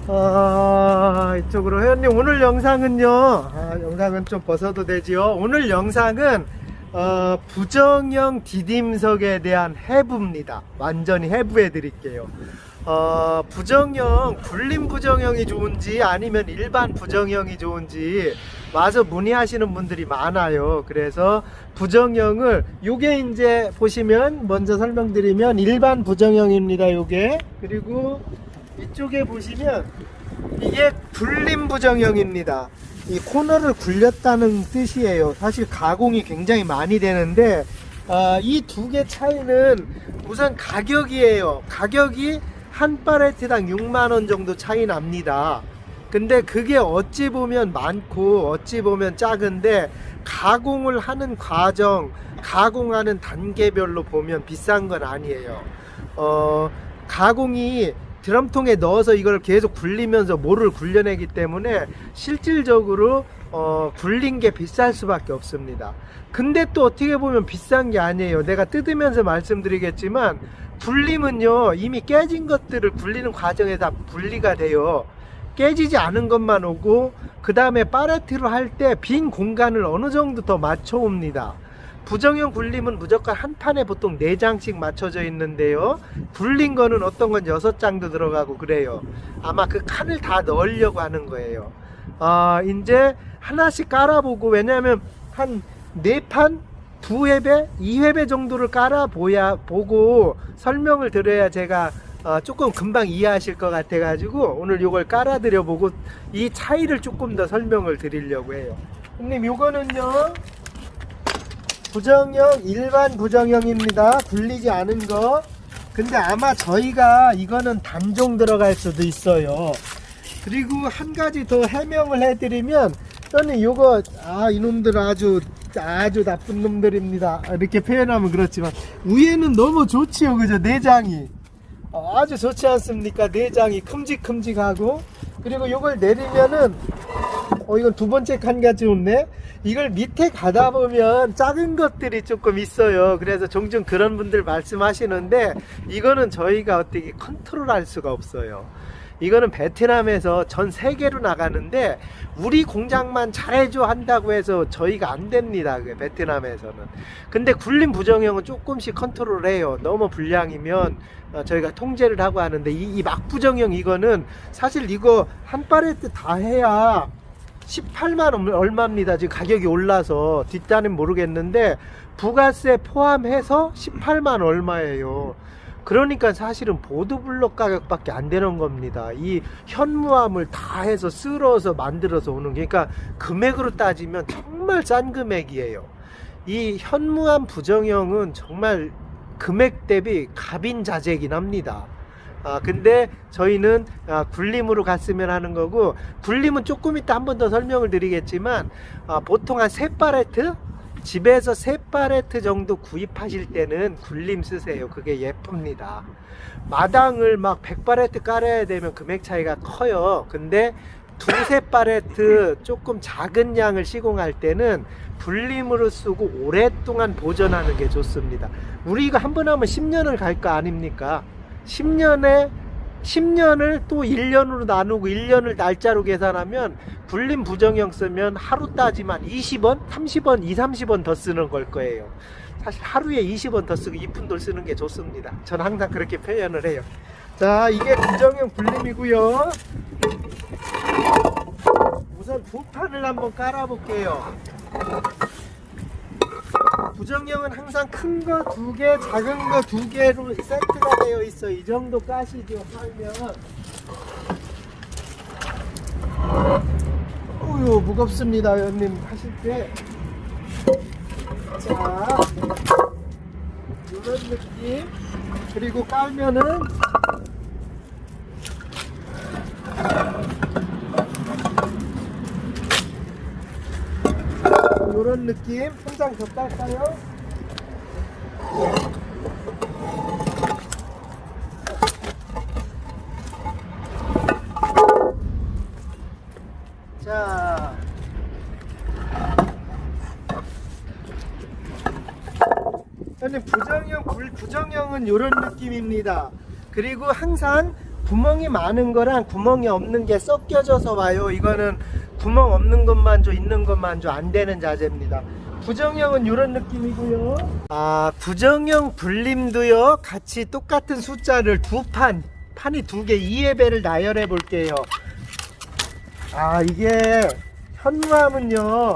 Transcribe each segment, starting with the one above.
이쪽으로 회원님 오늘 영상은요, 영상은 좀 벗어도 되지요. 오늘 영상은 부정형 디딤석에 대한 해부입니다. 완전히 해부해 드릴게요. 부정형, 굴림 부정형이 좋은지 아니면 일반 부정형이 좋은지 와서 문의하시는 분들이 많아요. 그래서 부정형을, 요게 이제 보시면 먼저 설명드리면 일반 부정형입니다. 요게. 그리고 이쪽에 보시면 이게 굴림 부정형입니다. 이 코너를 굴렸다는 뜻이에요. 사실 가공이 굉장히 많이 되는데 이 두 개 차이는 우선 가격이에요. 가격이 한 팔레트당 6만원 정도 차이 납니다. 근데 그게 어찌 보면 많고 어찌 보면 작은데 가공을 하는 과정, 가공하는 단계별로 보면 비싼 건 아니에요. 가공이 드럼통에 넣어서 이걸 계속 굴리면서 모를 굴려내기 때문에 실질적으로 굴린 게 비쌀 수밖에 없습니다. 근데 또 어떻게 보면 비싼 게 아니에요. 내가 뜯으면서 말씀드리겠지만 굴림은요, 이미 깨진 것들을 굴리는 과정에 다 분리가 돼요. 깨지지 않은 것만 오고 그 다음에 팔레트로 할 때 빈 공간을 어느 정도 더 맞춰 옵니다. 부정형 굴림은 무조건 한 판에 보통 4장씩 맞춰져 있는데요, 굴린 거는 어떤 건 6장도 들어가고 그래요. 아마 그 칸을 다 넣으려고 하는 거예요. 이제 하나씩 깔아보고, 왜냐하면 한 4판 2회배 2회배 정도를 보고 설명을 드려야 제가 조금 금방 이해하실 것 같아 가지고 오늘 요걸 깔아 드려 보고 이 차이를 조금 더 설명을 드리려고 해요. 형님, 요거는요 부정형, 일반 부정형입니다. 굴리지 않은 거. 근데 아마 저희가 이거는 단종 들어갈 수도 있어요. 그리고 한 가지 더 해명을 해드리면, 저는 요거 이놈들 아주 나쁜 놈들입니다. 이렇게 표현하면 그렇지만 위에는 너무 좋지요, 그죠? 내장이 아주 좋지 않습니까? 내장이 큼직큼직하고. 그리고 요걸 내리면은 이건 두 번째 칸같이 좋네. 이걸 밑에 가다 보면 작은 것들이 조금 있어요. 그래서 종종 그런 분들 말씀하시는데 이거는 저희가 어떻게 컨트롤할 수가 없어요. 이거는 베트남에서 전 세계로 나가는데 우리 공장만 잘해줘 한다고 해서 저희가 안 됩니다, 베트남에서는. 근데 굴림 부정형은 조금씩 컨트롤해요. 너무 불량이면 저희가 통제를 하고 하는데 이 막부정형, 이거는 사실 이거 한 팔레트 다 해야 18만 얼마입니다. 지금 가격이 올라서 뒷단은 모르겠는데 부가세 포함해서 18만 얼마예요. 그러니까 사실은 보드블록 가격밖에 안 되는 겁니다. 이 현무암을 다 해서 쓸어서 만들어서 오는 게, 그러니까 금액으로 따지면 정말 싼 금액이에요. 이 현무암 부정형은 정말 금액 대비 갑인자재이긴 합니다. 근데 저희는 굴림으로 갔으면 하는 거고, 굴림은 조금 이따 한 번 더 설명을 드리겠지만 보통 한 3팔레트? 집에서 3팔레트 정도 구입하실 때는 굴림 쓰세요. 그게 예쁩니다. 마당을 막 100팔레트 깔아야 되면 금액 차이가 커요. 근데 2~3팔레트 조금 작은 양을 시공할 때는 굴림으로 쓰고 오랫동안 보존하는 게 좋습니다. 우리가 한 번 하면 10년을 갈 거 아닙니까? 10년을 또 1년으로 나누고 1년을 날짜로 계산하면 굴림 부정형 쓰면 하루 따지만 20원, 30원, 30원 더 쓰는 걸 거예요. 사실 하루에 20원 더 쓰고 이쁜 돌 쓰는 게 좋습니다. 저는 항상 그렇게 표현을 해요. 자, 이게 부정형 굴림이고요. 우선 두 판을 한번 깔아 볼게요. 부정형은 항상 큰 거 2개, 작은 거 2개로 세트가 되어 있어. 이 정도 까시죠. 하면 어휴, 무겁습니다, 형님 하실 때. 자, 이런 느낌. 그리고 깔면은 이런 느낌. 한 장 더 깔까요? 자, 부정형은 이런 느낌입니다. 그리고 항상 구멍이 많은 거랑 구멍이 없는 게 섞여져서 와요. 이거는 구멍 없는 것만 줘, 있는 것만 줘, 안 되는 자재입니다. 부정형은 이런 느낌이고요. 부정형 불림도요, 같이 똑같은 숫자를 판이 두 개, 2예배를 나열해 볼게요. 이게 현무암은요,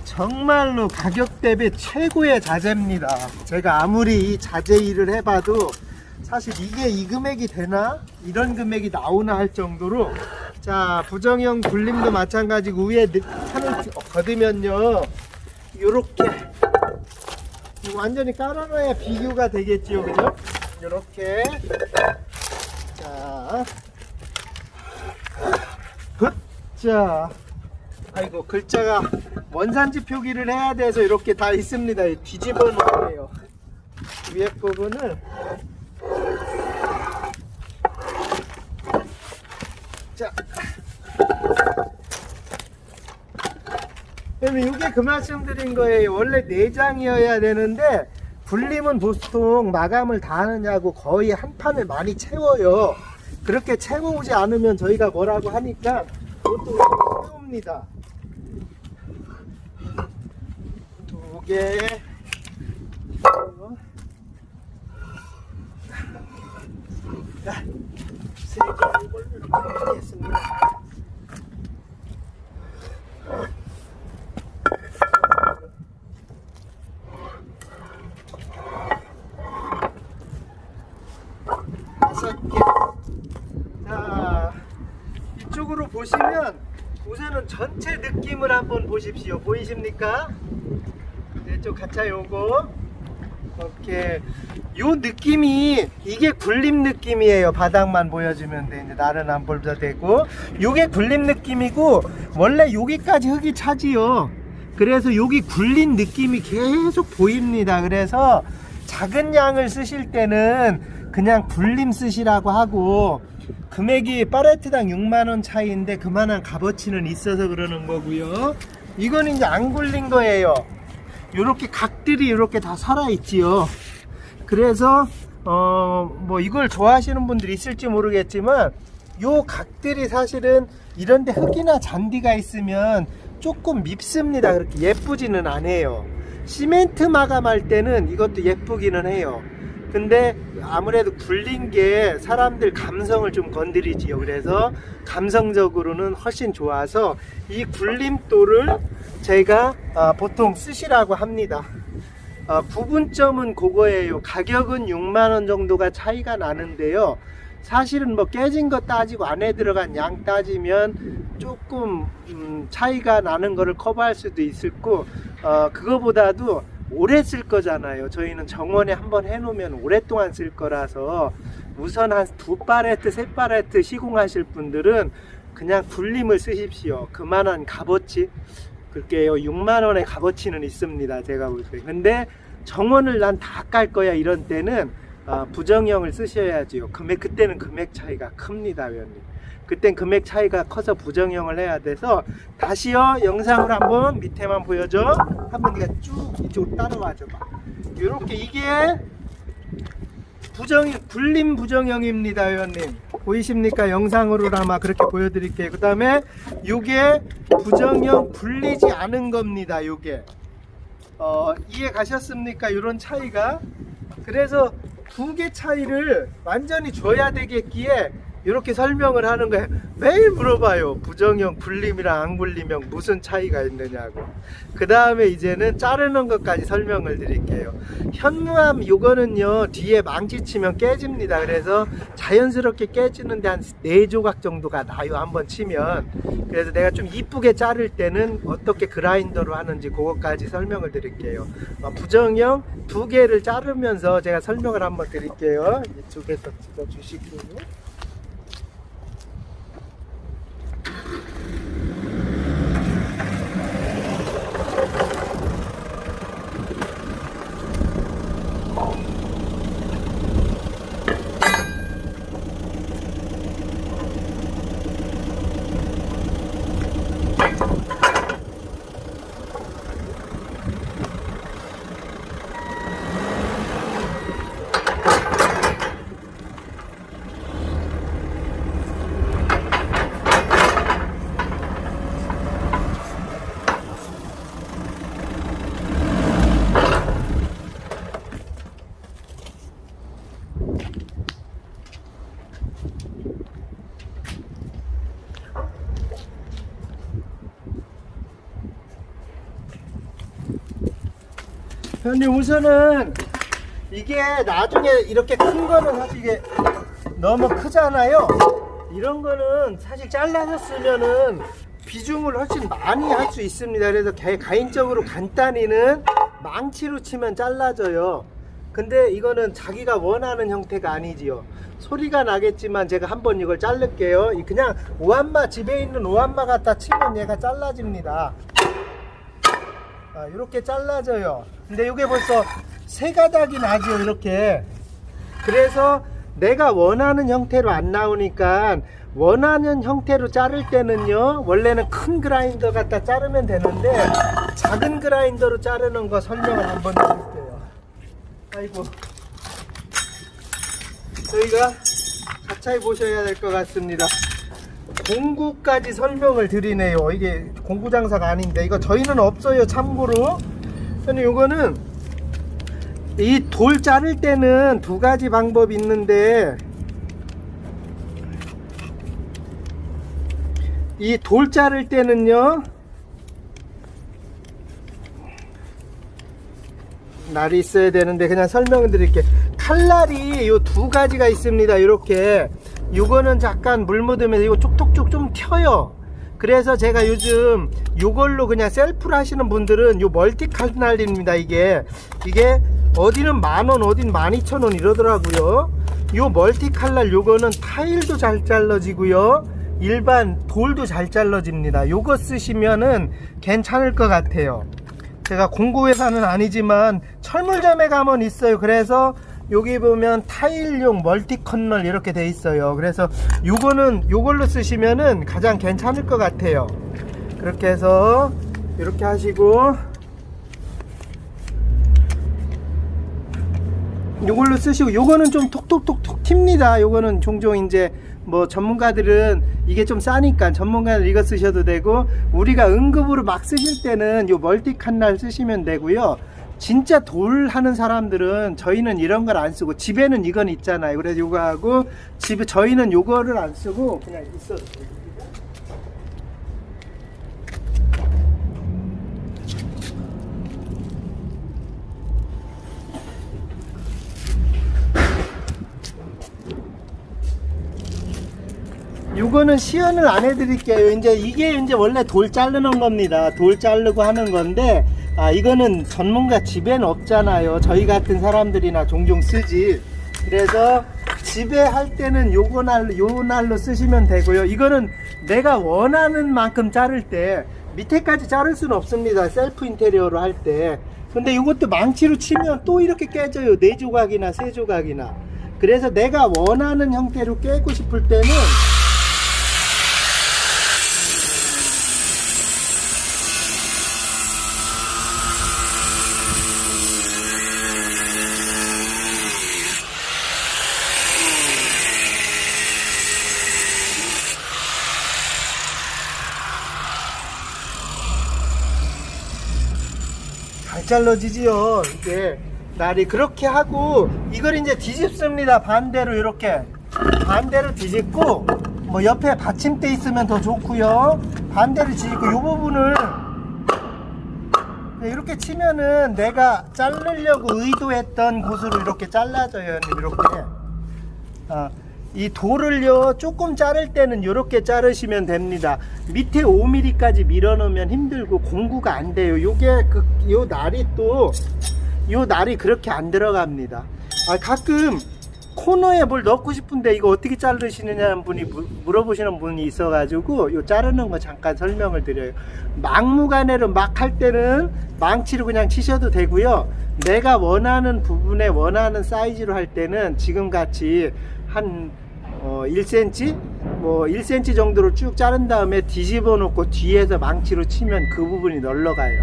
정말로 가격 대비 최고의 자재입니다. 제가 아무리 이 자재 일을 해봐도 사실 이게 이 금액이 되나? 이런 금액이 나오나 할 정도로. 자, 부정형 불림도 마찬가지고 위에 판을 걷으면요, 요렇게 완전히 깔아놔야 비교가 되겠지요, 그죠? 요렇게. 자, 자, 아이고, 글자가 원산지 표기를 해야 돼서 이렇게 다 있습니다. 뒤집어 놓을게요. 위에 부분을. 자, 그러면 이게 그 말씀드린 거예요. 원래 4장이어야 되는데 불림은 보통 마감을 다 하느냐고 거의 한 판을 많이 채워요. 그렇게 채워오지 않으면 저희가 뭐라고 하니까 보통 채웁니다. 2개. 자, 3개 이걸 이렇게 하겠습니다. 자, 이쪽으로 보시면 우선은 전체 느낌을 한번 보십시오. 보이십니까? 이쪽 가차 요거 이렇게 요 느낌이 이게 굴림 느낌이에요. 바닥만 보여주면 돼. 이제 날은 안 볼도 되고 요게 굴림 느낌이고 원래 여기까지 흙이 차지요. 그래서 여기 굴린 느낌이 계속 보입니다. 그래서 작은 양을 쓰실 때는 그냥 굴림 쓰시라고 하고 금액이 팔레트당 6만원 차이인데 그만한 값어치는 있어서 그러는 거고요. 이거는 이제 안 굴린 거예요. 요렇게 각들이 이렇게 다 살아있지요. 그래서 뭐 이걸 좋아하시는 분들이 있을지 모르겠지만 요 각들이 사실은 이런데 흙이나 잔디가 있으면 조금 밉습니다. 그렇게 예쁘지는 않아요. 시멘트 마감할 때는 이것도 예쁘기는 해요. 근데 아무래도 굴린 게 사람들 감성을 좀 건드리지요. 그래서 감성적으로는 훨씬 좋아서 이 굴림도를 제가 보통 쓰시라고 합니다. 부분점은 그거예요. 가격은 6만원 정도가 차이가 나는데요. 사실은 뭐 깨진 거 따지고 안에 들어간 양 따지면 조금 차이가 나는 거를 커버할 수도 있을 거, 그거보다도 오래 쓸 거잖아요. 저희는 정원에 한번 해놓으면 오랫동안 쓸 거라서 우선 한 2팔레트, 3팔레트 시공하실 분들은 그냥 굴림을 쓰십시오. 그만한 값어치, 그렇게요. 6만원의 값어치는 있습니다. 제가 볼 때. 근데 정원을 난 다 깔 거야 이런 때는 부정형을 쓰셔야지요. 그때는 금액 차이가 큽니다, 위원님. 그땐 금액 차이가 커서 부정형을 해야 돼서 다시요. 영상으로 한번 밑에만 보여줘. 한번 네가 쭉 이쪽으로 따라와 줘봐. 이렇게 이게 굴림 부정형입니다, 위원님. 보이십니까? 영상으로 아마 그렇게 보여드릴게요. 그 다음에 요게 부정형 굴리지 않은 겁니다. 요게 이해 가셨습니까? 이런 차이가. 그래서 두 개 차이를 완전히 줘야 되겠기에 이렇게 설명을 하는 거예요. 매일 물어봐요. 부정형 굴림이랑 안 굴림형 무슨 차이가 있느냐고. 그 다음에 이제는 자르는 것까지 설명을 드릴게요. 현무암 요거는요 뒤에 망치 치면 깨집니다. 그래서 자연스럽게 깨지는데 한 4조각 정도가 나요, 한번 치면. 그래서 내가 좀 이쁘게 자를 때는 어떻게 그라인더로 하는지 그것까지 설명을 드릴게요. 부정형 2개를 자르면서 제가 설명을 한번 드릴게요. 이쪽에서 찍어주시고요. 근데 우선은 이게 나중에 이렇게 큰 거는 사실 이게 너무 크잖아요. 이런 거는 사실 잘라서 쓰면은 비중을 훨씬 많이 할 수 있습니다. 그래서 개인적으로 간단히는 망치로 치면 잘라져요. 근데 이거는 자기가 원하는 형태가 아니지요. 소리가 나겠지만 제가 한번 이걸 자를게요. 그냥 오한마, 집에 있는 오한마 갖다 치면 얘가 잘라집니다. 이렇게 잘라져요. 근데 이게 벌써 세 가닥이 나죠, 이렇게. 그래서 내가 원하는 형태로 안 나오니까 원하는 형태로 자를 때는요, 원래는 큰 그라인더 갖다 자르면 되는데 작은 그라인더로 자르는 거 설명을 한번 드릴게요. 아이고, 저희가 자세히 보셔야 될 것 같습니다. 공구까지 설명을 드리네요. 이게 공구 장사가 아닌데, 이거 저희는 없어요, 참고로. 근데 요거는 이 돌 자를 때는 두 가지 방법이 있는데, 이 돌 자를 때는요, 날이 있어야 되는데 그냥 설명을 드릴게요. 칼날이 요 두 가지가 있습니다. 이렇게 요거는 잠깐 물 묻으면서 이거 촉촉촉 좀 튀어요. 그래서 제가 요즘 요걸로 그냥 셀프로 하시는 분들은 요 멀티 칼날입니다. 이게 어디는 10,000원, 어딘 12,000원 이러더라고요. 요 멀티 칼날 요거는 타일도 잘 잘라지고요, 일반 돌도 잘 잘라집니다. 요거 쓰시면은 괜찮을 것 같아요. 제가 공구회사는 아니지만 철물점에 가면 있어요. 그래서 여기 보면 타일용 멀티 컷널 이렇게 돼 있어요. 그래서 요걸로 쓰시면은 가장 괜찮을 것 같아요. 그렇게 해서 이렇게 하시고 요걸로 쓰시고, 요거는 좀 톡톡톡톡 튑니다. 요거는 종종 이제 뭐 전문가들은 이게 좀 싸니까 전문가는 이거 쓰셔도 되고, 우리가 응급으로 막 쓰실 때는 요 멀티 칸날 쓰시면 되고요. 진짜 돌 하는 사람들은 저희는 이런 걸 안 쓰고, 집에는 이건 있잖아요. 그래서 요거 하고, 저희는 요거를 안 쓰고 그냥 있어도 돼요. 요거는 시연을 안 해드릴게요. 이게 원래 돌 자르는 겁니다. 돌 자르고 하는 건데, 이거는 전문가 집에는 없잖아요. 저희 같은 사람들이나 종종 쓰지. 그래서 집에 할 때는 요 날로 쓰시면 되고요. 이거는 내가 원하는 만큼 자를 때 밑에까지 자를 수는 없습니다. 셀프 인테리어로 할 때. 근데 이것도 망치로 치면 또 이렇게 깨져요. 4조각이나 3조각이나. 그래서 내가 원하는 형태로 깨고 싶을 때는 잘 잘라지지요. 이게 날이 그렇게 하고, 이걸 이제 뒤집습니다. 반대로 이렇게 반대로 뒤집고, 뭐 옆에 받침대 있으면 더 좋고요. 반대로 뒤집고, 이 부분을 이렇게 치면은 내가 자르려고 의도했던 곳으로 이렇게 잘라져요. 이렇게. 이 돌을요, 조금 자를 때는 이렇게 자르시면 됩니다. 밑에 5mm까지 밀어넣으면 힘들고 공구가 안 돼요. 요 날이 그렇게 안 들어갑니다. 가끔 코너에 뭘 넣고 싶은데 이거 어떻게 자르시느냐는 분이 물어보시는 분이 있어가지고 요 자르는 거 잠깐 설명을 드려요. 막무가내로 막 할 때는 망치로 그냥 치셔도 되고요. 내가 원하는 부분에 원하는 사이즈로 할 때는 지금같이 한 1cm? 뭐 1cm 정도로 쭉 자른 다음에 뒤집어 놓고 뒤에서 망치로 치면 그 부분이 널러가요.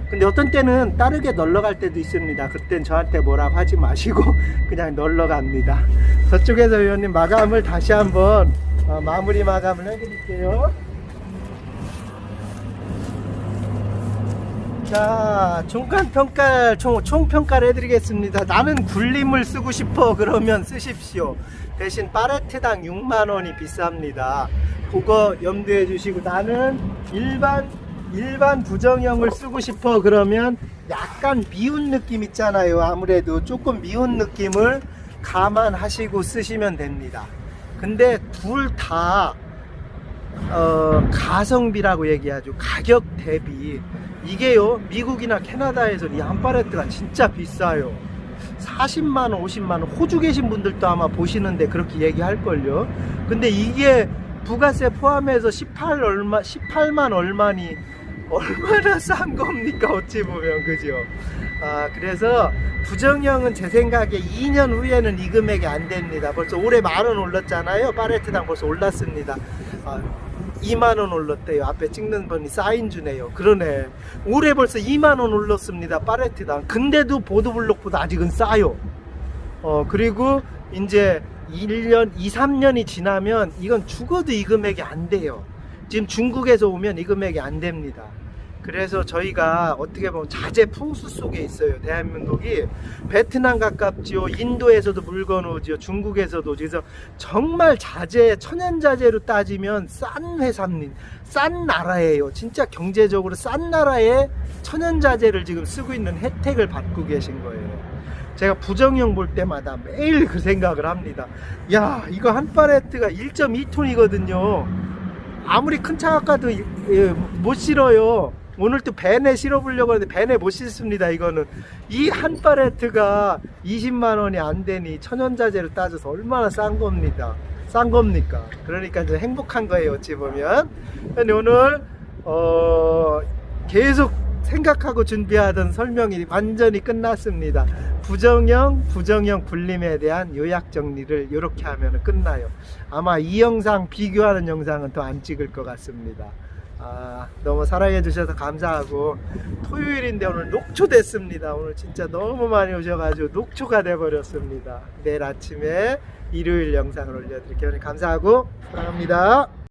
근데 어떤 때는 다르게 널러갈 때도 있습니다. 그땐 저한테 뭐라고 하지 마시고 그냥 널러갑니다. 저쪽에서 위원님 마감을 다시 한번 마무리 마감을 해드릴게요. 자, 총평가를 해드리겠습니다. 나는 굴림을 쓰고 싶어 그러면 쓰십시오. 대신 팔레트당 6만원이 비쌉니다. 그거 염두해 주시고, 나는 일반 부정형을 쓰고 싶어 그러면 약간 미운 느낌 있잖아요. 아무래도 조금 미운 느낌을 감안하시고 쓰시면 됩니다. 근데 둘 다 가성비라고 얘기하죠. 가격 대비 이게요, 미국이나 캐나다에서는 이 한 팔레트가 진짜 비싸요. 40만원 50만원. 호주 계신 분들도 아마 보시는데 그렇게 얘기할걸요. 근데 이게 부가세 포함해서 18만 얼마니 얼마나 싼 겁니까, 어찌 보면. 그죠? 그래서 부정형은 제 생각에 2년 후에는 이 금액이 안 됩니다. 벌써 올해 10,000원 올랐잖아요. 팔레트당 벌써 올랐습니다. 2만원 올랐대요. 앞에 찍는 분이 사인 주네요. 그러네. 올해 벌써 2만원 올랐습니다. 팔레트당. 근데도 보도블록보다 아직은 싸요. 그리고 이제 1년, 2, 3년이 지나면 이건 죽어도 이 금액이 안 돼요. 지금 중국에서 오면 이 금액이 안 됩니다. 그래서 저희가 어떻게 보면 자재 풍수 속에 있어요. 대한민국이 베트남 가깝지요. 인도에서도 물건 오지요. 중국에서도. 그래서 정말 자재, 천연자재로 따지면 싼 회사입니다. 싼 나라예요. 진짜 경제적으로 싼 나라에 천연자재를 지금 쓰고 있는 혜택을 받고 계신 거예요. 제가 부정형 볼 때마다 매일 그 생각을 합니다. 야, 이거 한 팔레트가 1.2톤이거든요. 아무리 큰 차 가도 못 실어요. 오늘 또 밴에 실어보려고 하는데 밴에 못 실습니다. 이거는 이 한 팔레트가 20만원이 안 되니 천연자재로 따져서 얼마나 싼 겁니다. 싼 겁니까? 그러니까 이제 행복한 거예요, 어찌 보면. 근데 오늘 계속 생각하고 준비하던 설명이 완전히 끝났습니다. 부정형 불림에 대한 요약 정리를 이렇게 하면 끝나요. 아마 이 영상 비교하는 영상은 더 안 찍을 것 같습니다. 너무 사랑해 주셔서 감사하고, 토요일인데 오늘 녹초 됐습니다. 오늘 진짜 너무 많이 오셔가지고 녹초가 돼 버렸습니다. 내일 아침에 일요일 영상을 올려드릴게요. 감사하고 사랑합니다.